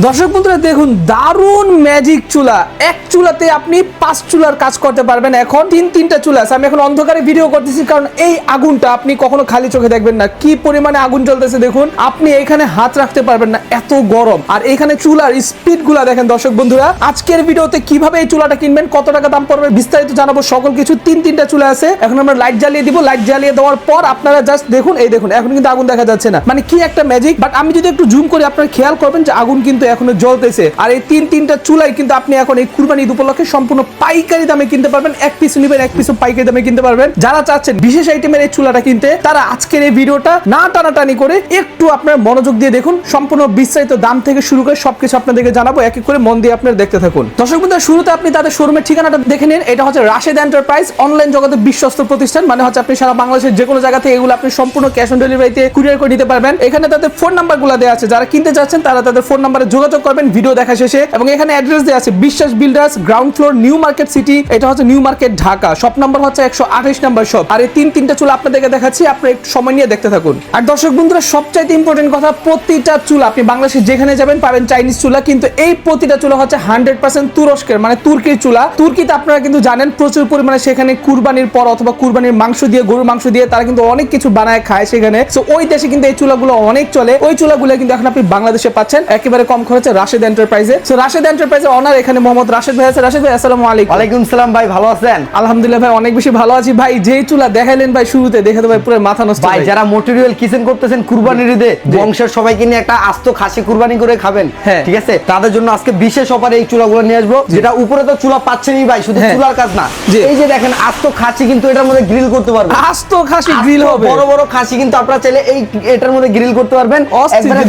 দর্শক বন্ধুরা দেখুন দারুণ ম্যাজিক চুলা, এক চুলাতে আপনি 5 চুলার কাজ করতে পারবেন। এখন তিনটা চুলা আছে, আমি এখন অন্ধকারে ভিডিও করতেছি কারণ এই আগুনটা আপনি কখনো খালি চোখে দেখবেন না, কি পরিমাণে আগুন জ্বলতেছে দেখুন। আপনি এখানে হাত রাখতে পারবেন না, এত গরম। আর এখানে চুলার স্পিড গুলা দেখেন দর্শক বন্ধুরা। আজকের ভিডিওতে কিভাবে এই চুলাটা কিনবেন, কত টাকা দাম পড়বে বিস্তারিত জানাবো সকল কিছু। তিনটা চুলা আছে, এখন আমরা লাইট জ্বালিয়ে দিব। লাইট জ্বালিয়ে দেওয়ার পর আপনারা জাস্ট দেখুন, এই দেখুন এখন কিন্তু আগুন দেখা যাচ্ছে না, মানে কি একটা ম্যাজিক। বাট আমি যদি একটু জুম করি আপনারা খেয়াল করবেন যে আগুন কিন্তু এখনো জ্বলতেছে। আর এই তিনটা চুলাই কিন্তু আপনি এখন এই কুরবানি ঈদ উপলক্ষে সম্পূর্ণ পাইকারি দামে কিনতে পারবেন। এক পিস নেবেন, এক পিস পাইকারি দামে কিনতে পারবেন। যারা চাচ্ছেন বিশেষ আইটেমের এই চুলাটা কিনতে, তারা আজকের এই ভিডিওটা না টানাটানি করে একটু আপনার মনোযোগ দিয়ে দেখুন। সম্পূর্ণ বিস্তারিত দাম থেকে শুরু করে সবকিছু আপনাদেরকে জানাবো, এক এক করে মন দিয়ে আপনারা দেখতে থাকুন। দর্শক বন্ধুরা, শুরুতে আপনি তাদের শোরুমের ঠিকানাটা দেখে নিন। এটা হচ্ছে রাশেদ এন্টারপ্রাইজ, অনলাইন জগতে বিশ্বস্ত প্রতিষ্ঠান। মানে হচ্ছে আপনি সারা বাংলাদেশের যে কোনো জায়গা থেকে এগুলো আপনি সম্পূর্ণ ক্যাশ অন ডেলিভারিতে কুরিয়ার করে নিতে পারবেন। এখানে তাদের ফোন নাম্বারগুলো দেওয়া আছে, যারা কিনতে যাচ্ছেন তারা তাদের ফোন নাম্বারে যোগাযোগ করবেন ভিডিও দেখা শেষে। এবং এখানে অ্যাড্রেস দেওয়া আছে বিশ্বাস builders, ground floor, new market city. এটা হচ্ছে new market Dhaka. Shop number হচ্ছে 128 নাম্বার শপ। আর এই তিনটা চুলা আপনাদেরকে দেখাচ্ছি, আপনি একটু সময় নিয়ে দেখতে থাকুন। আর দর্শক বন্ধুরা, সবচাইতে ইম্পর্টেন্ট কথা, প্রতিটা চুলা আপনি বাংলাদেশে যেখানে যাবেন পাবেন চাইনিজ চুলা, কিন্তু এই প্রতিটা চুলা হচ্ছে 100% তুরস্কের, মানে তুর্কির চুলা। তুর্কিতে আপনারা কিন্তু জানেন প্রচুর পরিমাণে সেখানে কুরবানির পর অথবা কুরবানির মাংস দিয়ে, গরুর মাংস দিয়ে তারা কিন্তু অনেক কিছু বানায় খায় সেখানে। সো ওই দেশে কিন্তু এই চুলাগুলো অনেক চলে। ওই চুলাগুলো কিন্তু এখন আপনি বাংলাদেশে পাচ্ছেন একেবারে কম খরচে রাশেদ এন্টারপ্রাইজে। সো রাশেদ এন্টারপ্রাইজের অনার এখানে মোহাম্মদ রাশেদ ভাই আছে। রাশেদ ভাই আসসালামু আলাইকুম। ওয়ালাইকুম সালাম ভাই, ভালো আছেন? আলহামদুলিল্লাহ ভাই, অনেক বেশি ভালো আছি ভাই। যেই চুলা দেখাইলেন ভাই শুরুতে, দেখে তো ভাই পুরো মাথা নষ্ট ভাই। যারা মটেরিয়াল কিচেন করতেছেন কুরবানির ঈদে, বংশের সবাইকে নিয়ে একটা আস্ত খাসি কুরবানি করে খাবেন, ঠিক আছে, তাদের জন্য আজকে বিশেষ অফারে এই চুলাগুলো নিয়ে আসবো। যেটা উপরে তো চুলা পাচ্ছেনই ভাই, শুধু চুলার কাজ না, এই যে দেখেন আস্ত খাসি কিন্তু এটার মধ্যে গ্রিল করতে পারবেন। আস্ত খাসি গ্রিল হবে, বড় বড় খাসি কিন্তু আপনারা চাইলে এটার মধ্যে গ্রিল করতে পারবেন। একবারে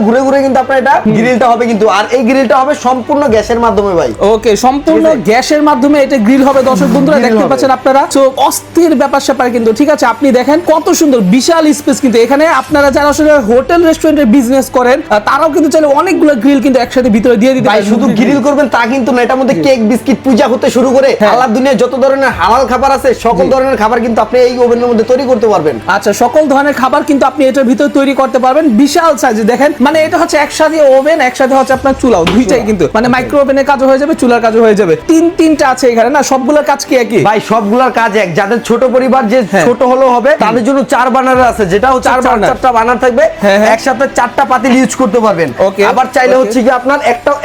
ঘুরে ঘুরে কিন্তু আপনারা এটা গ্রিলটা হবে কিন্তু। আর এই গ্রিলটা হবে সম্পূর্ণ গ্যাসের মাধ্যমে ভাই। ওকে, সম্পূর্ণ গ্যাসের মাধ্যমে এটা গ্রিল হবে। দর্শক বন্ধুরা দেখতে পাচ্ছেন আপনারা, সো অস্থির ব্যাপার স্যাপার কিন্তু, ঠিক আছে। আপনি দেখেন কত সুন্দর বিশাল স্পেস কিন্তু এখানে। আপনারা যারা আসলে হোটেল রেস্টুরেন্টের বিজনেস করেন তারাও কিন্তু চাইলে অনেকগুলো গ্রিল কিন্তু একসাথে ভিতরে দিয়ে দিতে পারেন। শুধু গ্রিল করবেন তা কিন্তু না, এটার মধ্যে কেক, বিস্কিট, পূজা হতে শুরু করে আল্লাহর দুনিয়ায় যত ধরনের হালাল খাবার আছে সকল ধরনের খাবার কিন্তু আপনি এই ওভেনের মধ্যে তৈরি করতে পারবেন। আচ্ছা, সকল ধরনের খাবার কিন্তু আপনি এটার ভিতরে তৈরি করতে পারবেন। বিশাল সাইজে দেখেন, মানে এটা হচ্ছে একসাথে ওভেন, একসাথে হচ্ছে আপনার চুলাও, দুইটাই কিন্তু, মানে মাইক্রো ওভেনের কাজও হয়ে যাবে, চুলার কাজও হয়ে যাবে। তিনটা আছে এখানে না, সবগুলোর কাজ কি একই ভাই? সবগুলোর কাজ এক। যাদের ছোট পরিবার, যে ছোট হলেও হবে, তাদের জন্য 4 বার্নার আছে, যেটা হচ্ছে 4টা বার্নার থাকবে, একসাথে 4টা পাতিল ইউজ করতে পারবেন। আবার চাইলে হচ্ছে কি আপনার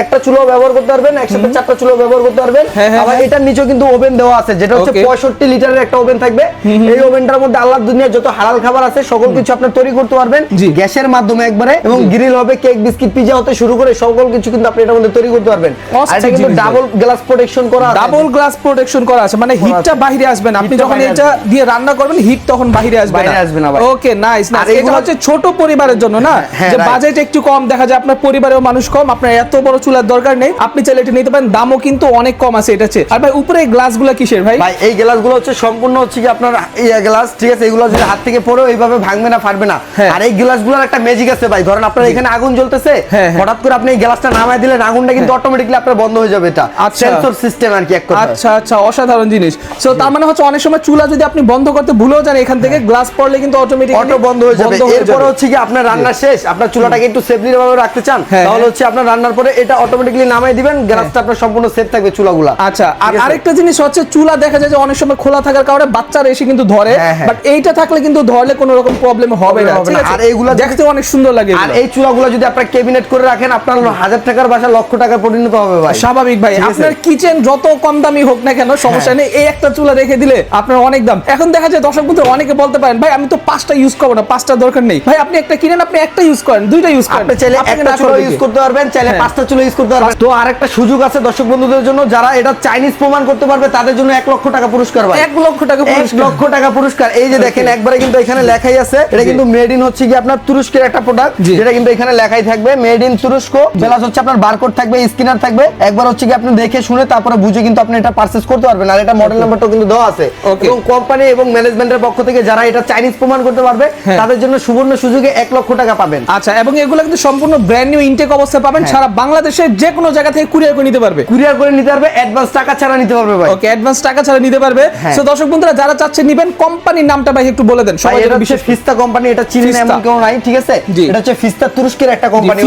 একটা চুলো ব্যবহার করতে পারবেন, একসাথে 4টা চুলো ব্যবহার করতে পারবেন। আবার এটার নিচেও কিন্তু ওভেন দেওয়া আছে, যেটা হচ্ছে 65 লিটারের একটা ওভেন থাকবে। এই ওভেনটার মধ্যে আল্লাহর দুনিয়ার যত হালাল খাবার আছে সকল কিছু আপনি তৈরি করতে পারবেন গ্যাসের মাধ্যমে একবারে। এবং গ্রিল হবে, কেক, বিস্কিট, পিজা হতে শুরু করে সকল কিছু কিন্তু আপনি এটার মধ্যে তৈরি করতে পারবেন। আর এটা কিন্তু ডাবল গ্লাস প্রোটেকশন করা আছে, ডাবল গ্লাস প্রোটেকশন করা আছে, মানে হিটটা বাইরে আসবে না। আপনি যখন এটা দিয়ে রান্না করবেন হিট তখন বাইরে আসবে না। ওকে, নাইস। আর এটা হচ্ছে ছোট পরিবারের জন্য না, যে বাজেট একটু কম, দেখা যায় আপনার পরিবারেও মানুষ কম, আপনার এত বড় চুলার দরকার নেই, আপনি চাইলে এটা নিতে পারেন। দামও কিন্তু অনেক কম আছে এটা চেয়ে। আর ভাই উপরে এই গ্লাসগুলো কিসের ভাই? ভাই এই গ্লাসগুলো হচ্ছে সম্পূর্ণ হচ্ছে কি আপনার এই গ্লাস, ঠিক আছে। এগুলো যদি হাত থেকে পড়ে এইভাবে ভাঙবে না, ফাটবে না। আর এই গ্লাসগুলোর একটা ম্যাজিক আছে ভাই। ধরেন আপনার এখানে আগুন জ্বলতেছে, হঠাৎ করে আপনি এই গ্লাসটা নামায় দিলেন, আগুনটা কিন্তু অটোমেটিক্যালি আপনার বন্ধ হয়ে যাবে। এটা সেন্সর সিস্টেম আর কি এক কথা। আচ্ছা, অসাধারণ জিনিস। সো তার মানে হচ্ছে অনেক সময় চুলা যদি আপনি বন্ধ করতে ভুলেও যান, এখান থেকে গ্লাস পড়লে কিন্তু অটোমেটিক্যালি অটো বন্ধ হয়ে যাবে। এরপর হচ্ছে কি আপনার রান্না শেষ, আপনার চুলাটাকে একটু সেফলি ভাবে রাখতে চান, তাহলে হচ্ছে আপনার রান্নার পরে এটা অটোমেটিক্যালি নামাই দিবেন, গ্যাসটা আপনার সম্পূর্ণ সেফ থাকবে চুলাগুলা। আচ্ছা, আর আরেকটা জিনিস হচ্ছে চুলা দেখা যায় যে অনেক সময় খোলা থাকার কারণে বাচ্চারা এসে কিন্তু ধরে, বাট এইটা থাকলে কিন্তু ধরলে কোনো রকম প্রবলেম হবে না। আর এইগুলা দেখতে অনেক সুন্দর লাগে। আর এই চুলাগুলো যদি আপনার ক্যাবিনেট করে রাখেন, আপনার 1000 টাকার বাসা লক্ষ টাকার পরিণত হবে ভাই। স্বাভাবিক ভাই, আপনার কিচেন যত কম দামি হোক না কেন সমস্যা নেই, এই একটা চুলা রেখে দিলে আপনার অনেক দাম। এখন দেখা যায় দর্শক বন্ধু অনেকে বলতে পারেন ভাই আমি তো 5টা ইউজ করব না, 5টা দরকার নেই। ভাই আপনি একটা কিনেন, আপনি একটা ইউজ করেন, 2টা ইউজ করেন, আপনি চাইলে একটা চুলা ইউজ করতে পারবেন, চাইলে 5টা চুলা ইউজ করতে পারবেন। তো আরেকটা সুযোগ আছে দর্শক বন্ধুদের জন্য, যারা এটা চাইনিজ প্রমাণ করতে পারবে তাদের জন্য 1 লক্ষ টাকা পুরস্কার ভাই। 1 লক্ষ টাকা পুরস্কার, 1 লক্ষ টাকা পুরস্কার। এই যে দেখেন একবারে কিন্তু এখানে লেখাই আছে, এটা কিন্তু মেড ইন হচ্ছে কি আপনার তুরস্কের একটা প্রোডাক্ট, যেটা কিন্তু এখানে লেখাই থাকবে মেড ইন তুরস্ক। প্লাস হচ্ছে আপনার বারকোড থাকবে, স্ক্যানার থাকবে। একবার হচ্ছে কি আপনি দেখে শুনে তারপরে বুঝে কিন্তু আপনি এটা পারচেজ করতে পারবেন। আর এটা মডেল নাম্বারটাও কিন্তু দেওয়া আছে। এবং কোম্পানি এবং ম্যানেজমেন্টের পক্ষ থেকে যারা এটা চাইনিজ প্রমাণ করতে পারবে তাদের জন্য সুবর্ণ সুযোগে 1 লক্ষ টাকা পাবেন। আচ্ছা, এবং এগুলো কিন্তু সম্পূর্ণ ব্র্যান্ড নিউ ইনটেক অবস্থায় পাবেন। সারা বাংলাদেশের যে কোনো জায়গা থেকে কুরিয়ার করে নিতে পারবে, অ্যাডভান্স টাকা ছাড়া নিতে পারবে ভাই। ওকে, অ্যাডভান্স টাকা ছাড়া নিতে পারবে। সো দর্শক বন্ধুরা যারা চাচ্ছেন নেবেন, কোম্পানির নামটা ভাই একটু বলে দেন সবাই। এটা বিশেষ ফিস্তা কোম্পানি, এটা চিনি না এমন কেউ নাই, ঠিক আছে। এটা হচ্ছে ফিস্তা তুরস্কের একটা কোম্পানি,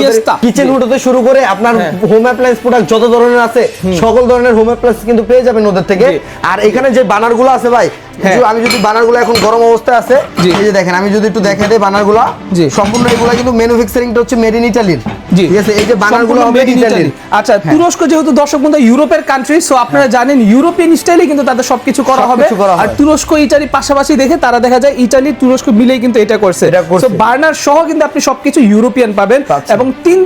কিচেন হুড হতে শুরু করে আপনার হোম অ্যাপ্লায়েন্স প্রোডাক্ট যত ধরনের আছে সকল ধরনের হোম অ্যাপ্লায়েন্স কিন্তু পেয়ে যাবেন ওদের থেকে। আর এখানে যে বানারগুলো আছে ভাই, আমি যদি বানারগুলো এখন গরম অবস্থায় আছে, এই যে দেখেন আমি যদি একটু দেখাই দেই বানারগুলো সম্পূর্ণ এগুলা কিন্তু ম্যানুফ্যাকচারিংটা হচ্ছে মেড ইন ইতালির। ঠিক আছে, এই যে বানারগুলো মেড ইন ইতালি। আচ্ছা, তুরস্ক যেহেতু দর্শক বন্ধু ইউরোপের কান্ট্রি, সো আপনারা জানেন ইউরোপিয়ান স্টাইলে কিন্তু তাদের সবকিছু করা হবে। আর তুরস্ক ইতালি পাশাপাশি দেখে তারা দেখা যায় ইতালি তুরস্ক মিলেই কিন্তু এটা করছে। সো বার্নার সহ কিন্তু আপনি সবকিছু ইউরোপিয়ান পাবেন এবং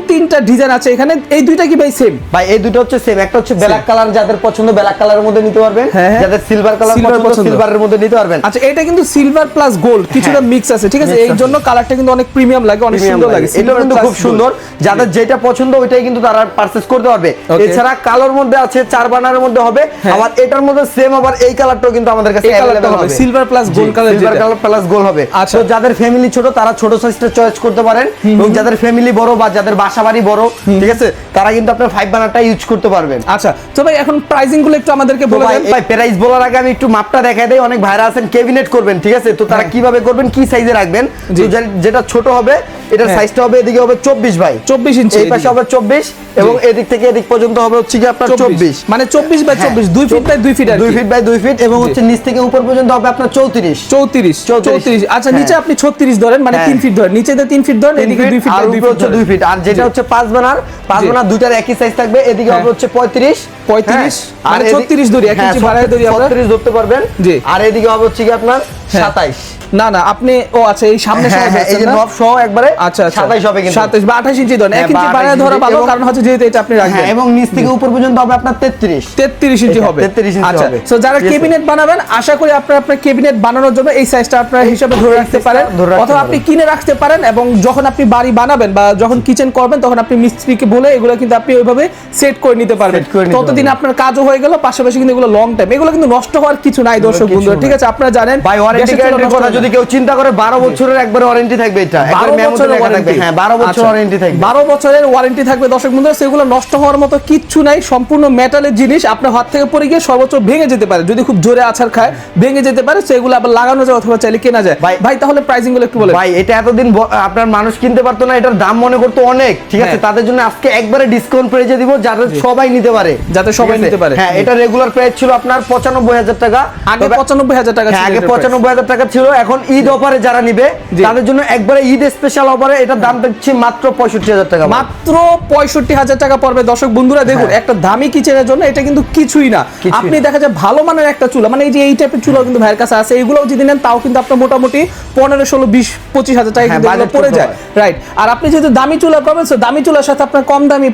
তিনটা ডিজাইন আছে এখানে। এই দুইটা কি ভাই সেম? ভাই এই দুটো হচ্ছে সেম। একটা হচ্ছে ব্ল্যাক কালার, যাদের পছন্দ ব্ল্যাক কালারের মধ্যে নিতে পারবেন, যাদের সিলভার কালার পছন্দ সিলভারের মধ্যে নিতে পারবেন। আচ্ছা, এটা কিন্তু সিলভার প্লাস গোল্ড কিছুটা মিক্স আছে, ঠিক আছে? এই জন্য কালারটা কিন্তু অনেক প্রিমিয়াম লাগে, অনেক সুন্দর লাগে। এটা কিন্তু খুব সুন্দর, যাদের যেটা পছন্দ ওইটাই কিন্তু তারা পারচেজ করতে পারবে। এছাড়া কালোর মধ্যে আছে, 4 বানারের মধ্যে হবে, আবার এটার মধ্যে সেম আবার এই কালারটাও কিন্তু আমাদের কাছে अवेलेबल হবে, silver plus gold colour, silver colour plus gold হবে। তো যাদের ফ্যামিলি ছোট তারা ছোট সাইজটা চয়েস করতে পারেন, এবং যাদের ফ্যামিলি বড় বা যাদের বাসাবাড়ি বড়, ঠিক আছে, তারা কিন্তু আপনার 5 বানারটা ইউজ করতে পারবেন। আচ্ছা, তো ভাই এখন প্রাইসিং গুলো একটু আমাদেরকে বলে দেন। ভাই প্রাইস বলার আগে আমি একটু মাপটা দেখাই দেই। অনেক ভাইরা আছেন ক্যাবিনেট করবেন, ঠিক আছে, তো তারা কিভাবে করবেন, কি সাইজে রাখবেন। যেটা ছোট হবে এটার সাইজটা হবে, এদিকে হবে 24 ভাই 24 ইঞ্চি, এই পাশে হবে 24, এবং এদিক থেকে এদিক পর্যন্ত হবে হচ্ছে কি আপনার 24, মানে 24 by 24, 2 feet by 2 feet, 2 feet by 2 feet, এবং হচ্ছে নিচ থেকে উপর পর্যন্ত হবে আপনার 34। আচ্ছা, নিচে আপনি 36 ধরেন, মানে 3 ফিট ধরেন, নিচে 3 ফিট ধরেন, এদিকে 2 ফিট আর উপরে হচ্ছে 2 ফিট। আর যেটা হচ্ছে 5 বানার দুইটার একই সাইজ থাকবে, এদিকে হবে হচ্ছে 35 মানে 36 ধরি, 1 ইঞ্চি বাড়ায় ধরি আমরা, 36 ধরতে পারবেন। আর এদিকে হবে হচ্ছে কি আপনার 27। না আপনি আচ্ছা এই সামনে সহ এই যে নব সহ একবারে 27 হবে, কিন্তু 27 বা 28 ইঞ্চি ধরেন, 1 ইঞ্চি বাড়ায় ধরা ভালো, কারণ হচ্ছে যেহেতু এটা আপনি রাখবেন। এবং নিচ থেকে উপর পর্যন্ত হবে আপনার 33 ইঞ্চি হবে। আচ্ছা, সো যারা ক্যাবিনেট বানাবেন, আশা করি আপনার ক্যাবিনেট বানানোর জন্য এই সাইজটা আপনারা হিসাবে ধরে রাখতে পারেন, অথবা আপনি কিনে রাখতে পারেন, এবং যখন আপনি বাড়ি বানাবেন বা যখন কিচেন করবেন তখন আপনি মিস্ত্রিকে বলে এগুলো কিন্তু আপনি ওইভাবে সেট করে নিতে পারবেন। ততদিন আপনার কাজও হয়ে গেল, পাশাপাশি কিন্তু এগুলো লং টাইম, এগুলো কিন্তু নষ্ট হওয়ার কিছু নাই দর্শক বন্ধুরা, ঠিক আছে? আপনারা জানেন ভাই ওয়ারেন্টি গ্যারান্টির কথা যদি কেউ চিন্তা করে, 12 বছরের একবারে ওয়ারেন্টি থাকবে, এটা একবার মেমোতে লেখা থাকবে। হ্যাঁ, 12 বছর ওয়ারেন্টি থাকবে, 12 বছরের ওয়ারেন্টি থাকবে দর্শক বন্ধুরা। সেগুলো নষ্ট হওয়ার মতো কিচ্ছু নাই, সম্পূর্ণ মেটালের জিনিস, আপনার হাত থেকে পড়ে গিয়ে সর্বোচ্চ ভেঙে যেতে পারে, যদি খুব জোরে আছাড় খায় ভেঙে যেতে পারে, সেগুলো আবার লাগানো যায় অথবা চাইলে কেনা যায়। ভাই তাহলে প্রাইসিং গুলো একটু বলেন। ভাই এটা এতদিন আপনার মানুষ কিনতে পারতো না, এটার দাম মনে করতো অনেক, ঠিক আছে, তাদের জন্য আজকে একবারে ডিসকাউন্ট প্রাইসে দিব, যাতে সবাই নিতে পারে, হ্যাঁ, এটা রেগুলার প্রাইস ছিল আপনার 95,000 টাকা, আগে 95,000 টাকা ছিল, আগে 95,000 টাকা ছিল। এখন ঈদ অফারে যারা নিবে তাদের জন্য একবারে ঈদ স্পেশাল অফারে এটার দাম থাকছে মাত্র 65,000 টাকা, মাত্র 65,000 টাকা পড়বে দর্শক বন্ধুরা। দেখুন, একটা দামি কিচেনের জন্য এটা কিন্তু কিছুই না। আপনি দেখা যায় ভালো মানের একটা চুলা, মানে এই যে এই টাইপের চুলা কিন্তু ভাইয়ের কাছে আছে, এগুলোও যদি নেন তাও কিন্তু আপনার মোটামুটি 15, 16, 20, 25,000 টাকা কিন্তু পড়ে যায়, রাইট? আর আপনি যেহেতু দামি চুলা করবেন, সো দামি চুলার সাথে আপনার কম দামি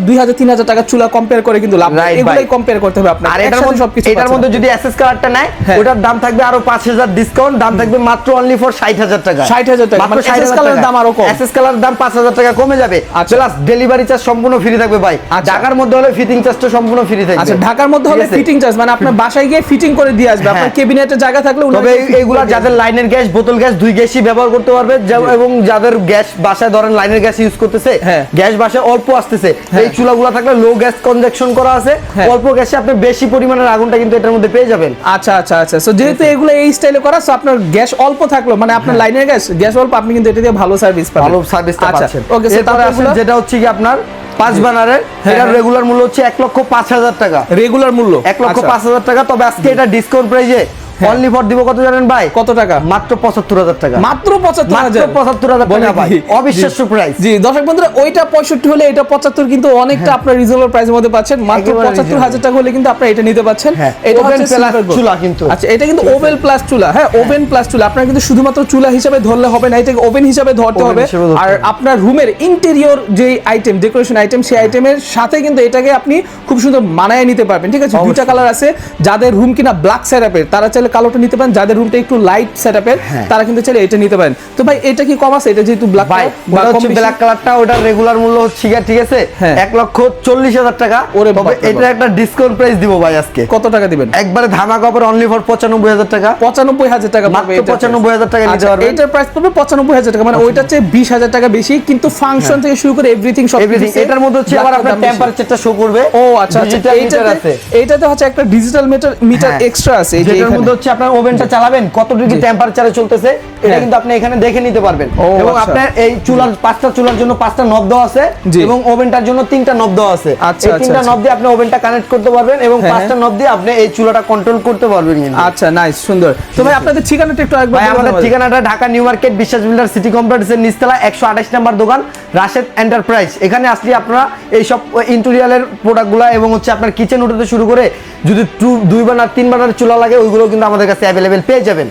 2,000, 3,000 টাকা চুলা কম্পেয়ার করে কিন্তু লাভ নাই, এগুলাই কম্পেয়ার করতে হবে আপনার। আর এটার মধ্যে যদি এসএস কার্ডটা নেয়, ওটার দাম থাকবে আরো 5,000 ডিসকাউন্ট, দাম থাকবে মাত্র অনলি ফর 60,000 টাকা, 60,000 টাকা, মানে এসএস কালারের দাম আরো কম, এসএস কালারের দাম 5,000 টাকা কমে যাবে, প্লাস ডেলিভারি চার্জ সম্পূর্ণ ফ্রি থাকবে ভাই। ঢাকার মধ্যে হলে ফিটিং চার্জটা সম্পূর্ণ ফ্রি থাকবে। আচ্ছা, ঢাকার মধ্যে হলে ফিটিং চার্জ মানে আপনার বাসায় গিয়ে ফিটিং করে দিয়ে আসবে, আপনার ক্যাবিনেটে জায়গা থাকলে। তবে এইগুলা যাদের লাইনের গ্যাস, বোতল গ্যাস, 2 গ্যাসই ব্যবহার করতে পারবে, এবং যাদের গ্যাস বাসায় ধরেন লাইনের গ্যাস ইউজ করতেছে, গ্যাস বাসায় অল্প আসতেছে, এই চুলাগুলো থাকলে লো গ্যাস কনজাকশন করা আছে, অল্প গ্যাসে আপনি বেশি পরিমাণের আগুনটা কিন্তু এটার মধ্যে পেয়ে যাবেন। আচ্ছা, সো যেহেতু এগুলো এই স্টাইলে করা, সো আপনার গ্যাস অল্প থাকলো, মানে আপনার লাইনের গ্যাস অল্প, আপনি কিন্তু এটা দিয়ে ভালো সার্ভিস পাবেন, ভালো সার্ভিসটা পাচ্ছেন। ওকে, তারপরে আসেন যেটা হচ্ছে কি আপনার 5 বানারের, এটার রেগুলার মূল্য হচ্ছে 1,05,000 টাকা, রেগুলার মূল্য 1,05,000 টাকা। তবে আজকে এটা ডিসকাউন্ট প্রাইসে অনলি ফর দিব কত জানেন ভাই? কত টাকা? মাত্র 75,000 টাকা, মাত্র 75,000 টাকা ভাই, অবিশ্বাস্য প্রাইস। জি দর্শক বন্ধুরা, ওইটা 65 হলে এটা 75, কিন্তু অনেকটা আপনার রিজনেবল প্রাইসের মধ্যে পাচ্ছেন। মাত্র 75,000 টাকা হলে কিন্তু আপনি এটা নিতে পাচ্ছেন। এটা হচ্ছে প্লাস চুলা কিন্তু। আচ্ছা, এটা কিন্তু ওভেন প্লাস চুলা, হ্যাঁ, ওভেন প্লাস চুলা। আপনারা কিন্তু শুধুমাত্র চুলা হিসেবে ধরলে হবে না, এটাকে ওভেন হিসেবে ধরতে হবে। আর আপনার রুমের ইন্টেরিয়র যে আইটেম, ডেকোরেশন আইটেম, সেই আইটেমের সাথে কিন্তু এটাকে আপনি খুব সুন্দর মানায় নিতে পারবেন, ঠিক আছে? দুইটা কালার আছে, যাদের রুম কিনা ব্ল্যাক সেটআপের তারা চাইলে কালোটা নিতে পারেন, যাদের রুমটা একটু লাইট সেটআপের তারা কিন্তু চাইলে এটা নিতে পারেন। তো ভাই এটা কি কম আছে? এটা যেহেতু ব্ল্যাক ভাই, ওটা হচ্ছে ব্ল্যাক কালারটা, ওটার রেগুলার মূল্য হচ্ছে ঠিক আছে 1,40,000 টাকা। তবে এটা একটা ডিসকাউন্ট প্রাইস দিব ভাই আজকে। কত টাকা দিবেন? একবারে ধামাকা অফার, অনলি ফর 95,000 টাকা, 95,000 টাকা, মাত্র 95,000 টাকা নিতে পারবেন। এটার প্রাইস পড়বে 95,000 টাকা, মানে ওইটার চেয়ে 20,000 টাকা বেশি, কিন্তু ফাংশন থেকে শুরু করে এভরিথিং সব কিছু। এটার মধ্যে হচ্ছে আবার আপনার টেম্পারেচারটা শো করবে। ও আচ্ছা, এইটাতে হচ্ছে একটা ডিজিটাল মিটার এক্সট্রা আছে, যেটার মধ্যে হচ্ছে আপনার ওভেনটা চালাবেন কত ডিগ্রি টেম্পারেচারে চলতেছে এটা কিন্তু আপনি এখানে দেখে নিতে পারবেন এবং আপনার এই চুলার 5টা চুলার জন্য 5টা নব দেওয়া আছে এবং ওভেনটার জন্য 3টা নব দেওয়া আছে। এই 3টা নব দিয়ে আপনি ওভেনটা কানেক্ট করতে পারবেন এবং 5টা নব দিয়ে আপনি এই চুলাটা কন্ট্রোল করতে পারবেন। আচ্ছা, নাইস, সুন্দর। তো ভাই আপনাদের ঠিকানাটা একটু আরেকবার বলুন। আমাদের ঠিকানাটা ঢাকা নিউ মার্কেট বিশ্বাস বিল্ডার সিটি কমপ্লেক্সের নিচতলা 128 নম্বর দোকান রাশেদ এন্টারপ্রাইজ। এখানে আসলে আপনারা এই সব ইন্টেরিয়রের প্রোডাক্টগুলো এবং হচ্ছে আপনার কিচেন উঠতে শুরু করে যদি 2 বার্নার 3 বার্নার চুলা লাগে ওইগুলো কিন্তু আমাদের কাছে অ্যাভেলেবেল পেয়ে যাবেন।